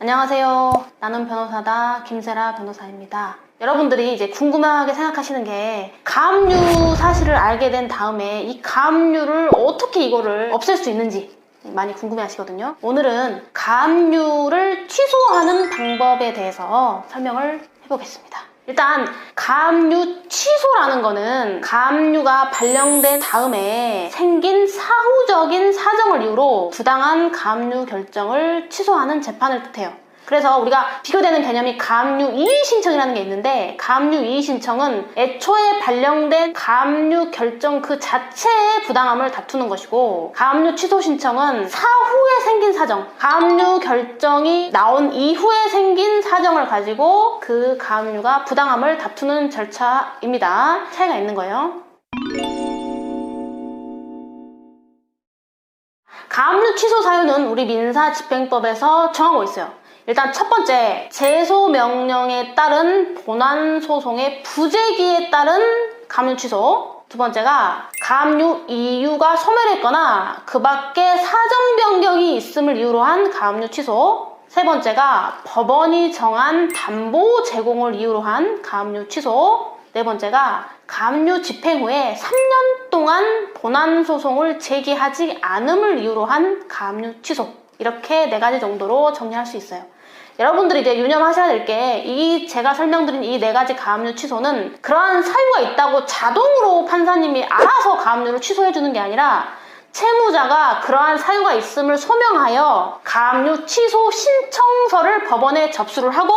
안녕하세요. 나는 변호사다 김세라 변호사입니다. 여러분들이 이제 궁금하게 생각하시는 게 가압류 사실을 알게 된 다음에 이 가압류를 어떻게 이거를 없앨 수 있는지 많이 궁금해 하시거든요. 오늘은 가압류를 취소하는 방법에 대해서 설명을 해보겠습니다. 일단 가압류 취소라는 거는 가압류가 발령된 다음에 생긴 사후적인 사정을 이유로 부당한 가압류 결정을 취소하는 재판을 뜻해요. 그래서 우리가 비교되는 개념이 가압류 이의 신청이라는 게 있는데, 가압류 이의 신청은 애초에 발령된 가압류 결정 그 자체의 부당함을 다투는 것이고, 가압류 취소 신청은 사후에 생긴 사정, 가압류 결정이 나온 이후에 생긴 사정을 가지고 그 가압류가 부당함을 다투는 절차입니다. 차이가 있는 거예요. 가압류 취소 사유는 우리 민사집행법에서 정하고 있어요. 일단 첫 번째, 제소 명령에 따른 본안 소송의 부재기에 따른 가압류 취소. 두 번째가 가압류 이유가 소멸했거나 그 밖에 사정 변경이 있음을 이유로 한 가압류 취소. 세 번째가 법원이 정한 담보 제공을 이유로 한 가압류 취소. 네 번째가 가압류 집행 후에 3년 동안 본안 소송을 제기하지 않음을 이유로 한 가압류 취소. 이렇게 4가지 정도로 정리할 수 있어요. 여러분들이 이제 유념하셔야 될 게, 제가 설명드린 이 4가지 가압류 취소는 그러한 사유가 있다고 자동으로 판사님이 알아서 가압류를 취소해주는 게 아니라, 채무자가 그러한 사유가 있음을 소명하여 가압류 취소 신청서를 법원에 접수를 하고,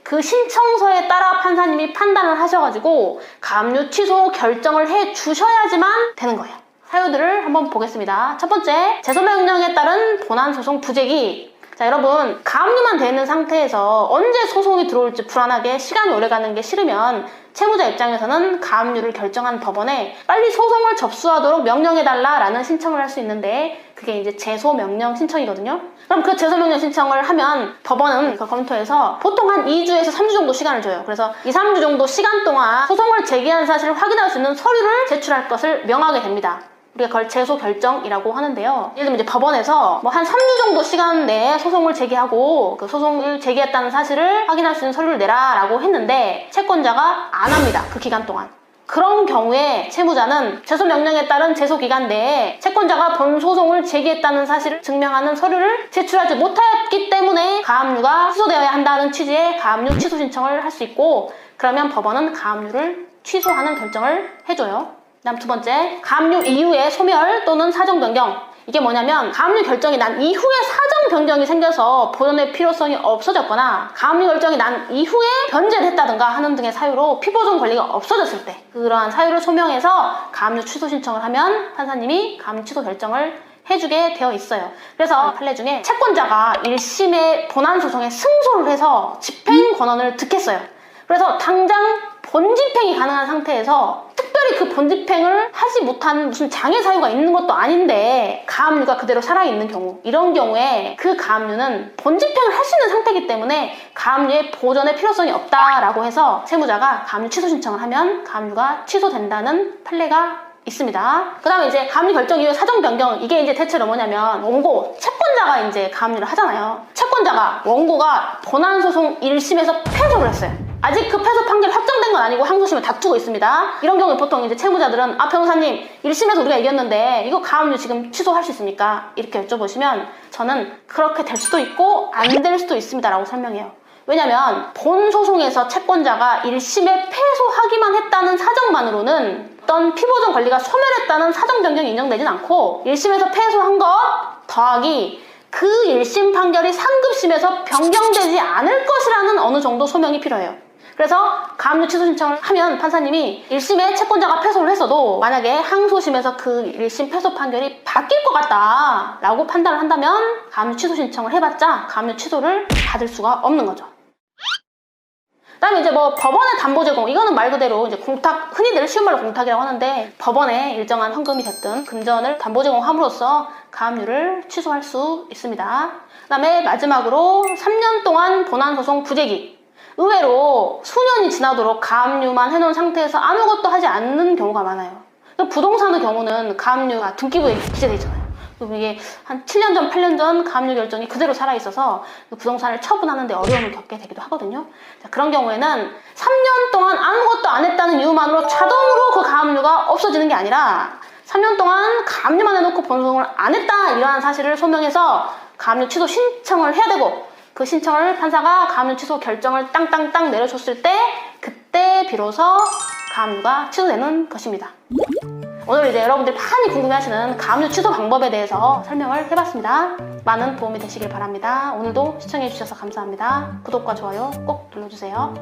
그 신청서에 따라 판사님이 판단을 하셔가지고 가압류 취소 결정을 해주셔야지만 되는 거예요. 사유들을 한번 보겠습니다. 첫 번째, 제소명령에 따른 본안소송 부재기. 자, 여러분, 가압류만 돼 있는 상태에서 언제 소송이 들어올지 불안하게 시간이 오래가는 게 싫으면 채무자 입장에서는 가압류를 결정한 법원에 빨리 소송을 접수하도록 명령해달라라는 신청을 할 수 있는데, 그게 이제 제소명령 신청이거든요. 그럼 그 제소명령 신청을 하면 법원은 그 검토해서 보통 한 2주에서 3주 정도 시간을 줘요. 그래서 2, 3주 정도 시간 동안 소송을 제기한 사실을 확인할 수 있는 서류를 제출할 것을 명하게 됩니다. 우리가 그걸 제소 결정이라고 하는데요. 예를 들면 이제 법원에서 한 3주 정도 시간 내에 소송을 제기하고 그 소송을 제기했다는 사실을 확인할 수 있는 서류를 내라라고 했는데 채권자가 안 합니다. 그 기간 동안. 그런 경우에 채무자는 제소 명령에 따른 제소 기간 내에 채권자가 본 소송을 제기했다는 사실을 증명하는 서류를 제출하지 못했기 때문에 가압류가 취소되어야 한다는 취지의 가압류 취소 신청을 할 수 있고, 그러면 법원은 가압류를 취소하는 결정을 해줘요. 다음 두 번째, 가압류 이후의 소멸 또는 사정 변경. 이게 뭐냐면 가압류 결정이 난 이후에 사정 변경이 생겨서 보존의 필요성이 없어졌거나 가압류 결정이 난 이후에 변제를 했다든가 하는 등의 사유로 피보존 권리가 없어졌을 때, 그러한 사유를 소명해서 가압류 취소 신청을 하면 판사님이 가압류 취소 결정을 해주게 되어 있어요. 그래서 판례 중에 채권자가 1심의 본안 소송에 승소를 해서 집행 권한을 득했어요. 그래서 당장 본집행이 가능한 상태에서 특별히 그 본집행을 하지 못한 무슨 장애 사유가 있는 것도 아닌데 가압류가 그대로 살아있는 경우, 이런 경우에 그 가압류는 본집행을 할 수 있는 상태이기 때문에 가압류의 보존의 필요성이 없다라고 해서 채무자가 가압류 취소 신청을 하면 가압류가 취소된다는 판례가 있습니다. 그 다음에 이제 가압류 결정 이후에 사정 변경, 이게 이제 대체로 뭐냐면 원고, 채권자가 이제 가압류를 하잖아요. 채권자가 원고가 본안 소송 1심에서 패소를 했어요. 아직 그 패소 판결 확정된 건 아니고 항소심을 다투고 있습니다. 이런 경우에 보통 이제 채무자들은 변호사님 1심에서 우리가 이겼는데 이거 가압류 지금 취소할 수 있습니까? 이렇게 여쭤보시면 저는 그렇게 될 수도 있고 안 될 수도 있습니다 라고 설명해요. 왜냐면 본 소송에서 채권자가 1심에 패소하기만 했다는 사정만으로는 어떤 피보존 권리가 소멸했다는 사정 변경이 인정되진 않고, 1심에서 패소한 것 더하기 그 1심 판결이 상급심에서 변경되지 않을 것이라는 어느 정도 소명이 필요해요. 그래서 가압류 취소 신청을 하면 판사님이 1심에 채권자가 패소를 했어도 만약에 항소심에서 그 1심 패소 판결이 바뀔 것 같다 라고 판단을 한다면 가압류 취소 신청을 해봤자 가압류 취소를 받을 수가 없는 거죠. 그다음에 이제 법원의 담보 제공, 이거는 말 그대로 이제 공탁, 흔히들 쉬운 말로 공탁이라고 하는데 법원에 일정한 헌금이 됐든 금전을 담보 제공함으로써 가압류를 취소할 수 있습니다. 그다음에 마지막으로 3년 동안 본안 소송 부재기. 의외로 수년이 지나도록 가압류만 해놓은 상태에서 아무것도 하지 않는 경우가 많아요. 부동산의 경우는 가압류가 등기부에 기재되어 있잖아요. 그리고 이게 한 7년 전, 8년 전 가압류 결정이 그대로 살아있어서 부동산을 처분하는 데 어려움을 겪게 되기도 하거든요. 자, 그런 경우에는 3년 동안 아무것도 안 했다는 이유만으로 자동으로 그 가압류가 없어지는 게 아니라 3년 동안 가압류만 해놓고 본소송을 안 했다 이러한 사실을 소명해서 가압류 취소 신청을 해야 되고, 그 신청을 판사가 가압류 취소 결정을 땅땅땅 내려줬을 때 그때 비로소 가압류가 취소되는 것입니다. 오늘 이제 여러분들이 많이 궁금해하시는 가압류 취소 방법에 대해서 설명을 해봤습니다. 많은 도움이 되시길 바랍니다. 오늘도 시청해주셔서 감사합니다. 구독과 좋아요 꼭 눌러주세요.